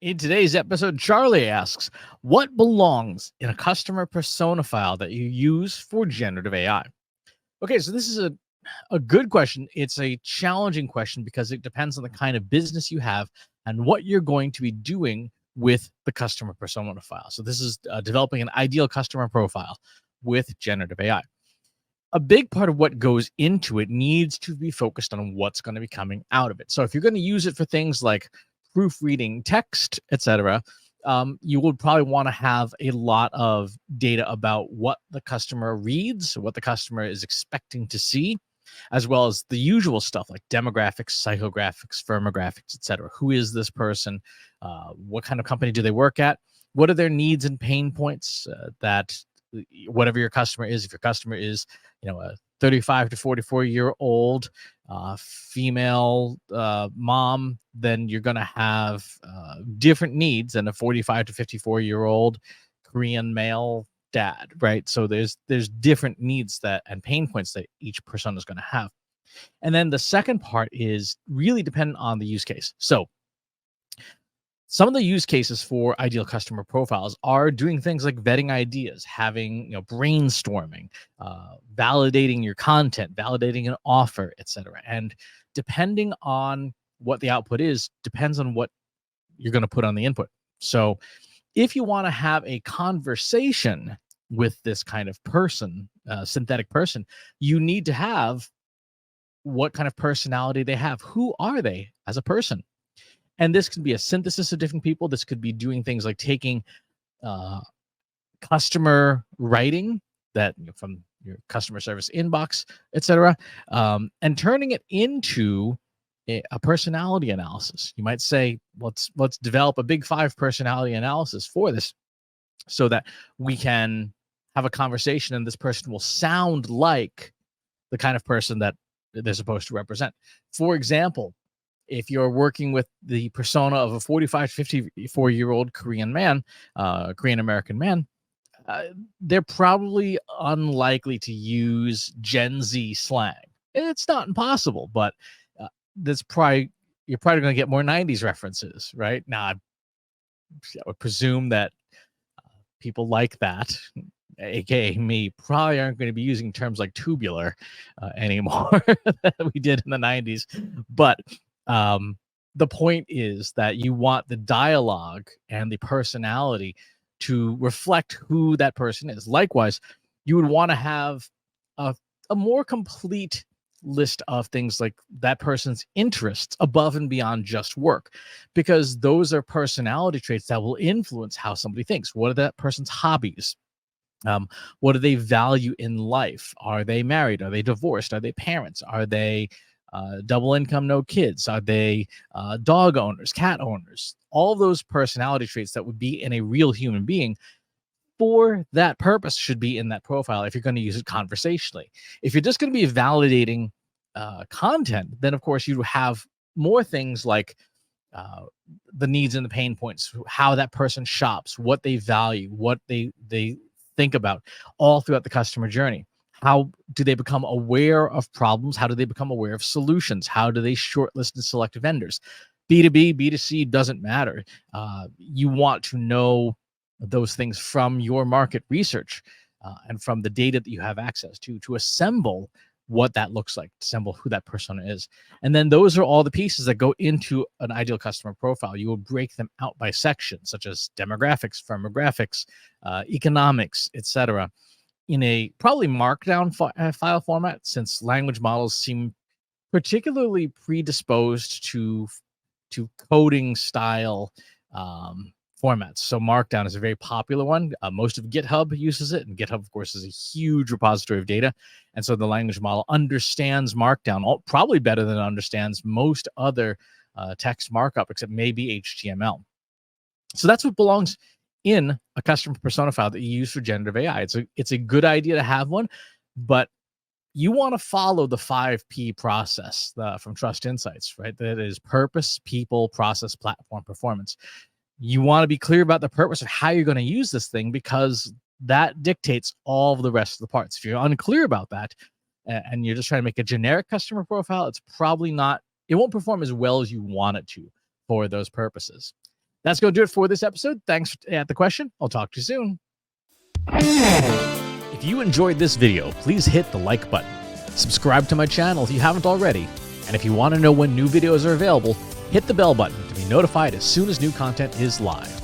In today's episode, Charlie asks, what belongs in a customer persona file that you use for generative AI? Okay, so this is a good question. It's a challenging question because it depends on the kind of business you have and what you're going to be doing with the customer persona file. So this is developing an ideal customer profile with generative AI. A big part of what goes into it needs to be focused on what's going to be coming out of it. So if you're going to use it for things like proofreading text, etc., you would probably want to have a lot of data about what the customer reads, what the customer is expecting to see, as well as the usual stuff like demographics, psychographics, firmographics, etc. Who is this person? What kind of company do they work at? What are their needs and pain points that whatever your customer is, if your customer is, a 35 to 44-year-old female mom, then you're going to have different needs than a 45 to 54-year-old Korean male dad, right? So there's different needs that and pain points that each person is going to have. And then the second part is really dependent on the use case. So some of the use cases for ideal customer profiles are doing things like vetting ideas, having brainstorming, validating your content, validating an offer, etc. And depending on what the output is, depends on what you're going to put on the input. So if you want to have a conversation with this kind of person, synthetic person, you need to have what kind of personality they have. Who are they as a person? And this could be a synthesis of different people. This could be doing things like taking customer writing that from your customer service inbox, etc., and turning it into a personality analysis. You might say, let's develop a big 5 personality analysis for this, so that we can have a conversation, and this person will sound like the kind of person that they're supposed to represent. For example, if you're working with the persona of a 45 to 54-year-old Korean man, Korean American man, they're probably unlikely to use Gen Z slang. It's not impossible, but you're probably going to get more 90s references, right? Now, I would presume that people like that, aka me, probably aren't going to be using terms like tubular anymore that we did in the 90s. But the point is that you want the dialogue and the personality to reflect who that person is. Likewise, you would want to have a more complete list of things like that person's interests above and beyond just work, because those are personality traits that will influence how somebody thinks. What are that person's hobbies? What do they value in life? Are they married? Are they divorced? Are they parents? Are they double income, no kids? Are they dog owners, cat owners? All those personality traits that would be in a real human being for that purpose should be in that profile if you're going to use it conversationally. If you're just going to be validating content, then of course you have more things like the needs and the pain points, how that person shops, what they value, what they think about all throughout the customer journey. How do they become aware of problems? How do they become aware of solutions? How do they shortlist and select vendors? B2B, B2C doesn't matter. You want to know those things from your market research and from the data that you have access to assemble what that looks like, assemble who that persona is. And then those are all the pieces that go into an ideal customer profile. You will break them out by sections, such as demographics, firmographics, economics, etc., in a probably markdown file format, since language models seem particularly predisposed to coding style formats. So Markdown is a very popular one. Most of GitHub uses it, and GitHub, of course, is a huge repository of data. And so the language model understands Markdown probably better than it understands most other text markup, except maybe HTML. So that's what belongs in a customer persona file that you use for generative AI. It's a good idea to have one, but you want to follow the 5P process from Trust Insights, right? That is purpose, people, process, platform, performance. You want to be clear about the purpose of how you're going to use this thing, because that dictates all of the rest of the parts. If you're unclear about that and you're just trying to make a generic customer profile, it's probably not, it won't perform as well as you want it to for those purposes. That's going to do it for this episode. Thanks for the question. I'll talk to you soon. If you enjoyed this video, please hit the like button. Subscribe to my channel if you haven't already. And if you want to know when new videos are available, hit the bell button to be notified as soon as new content is live.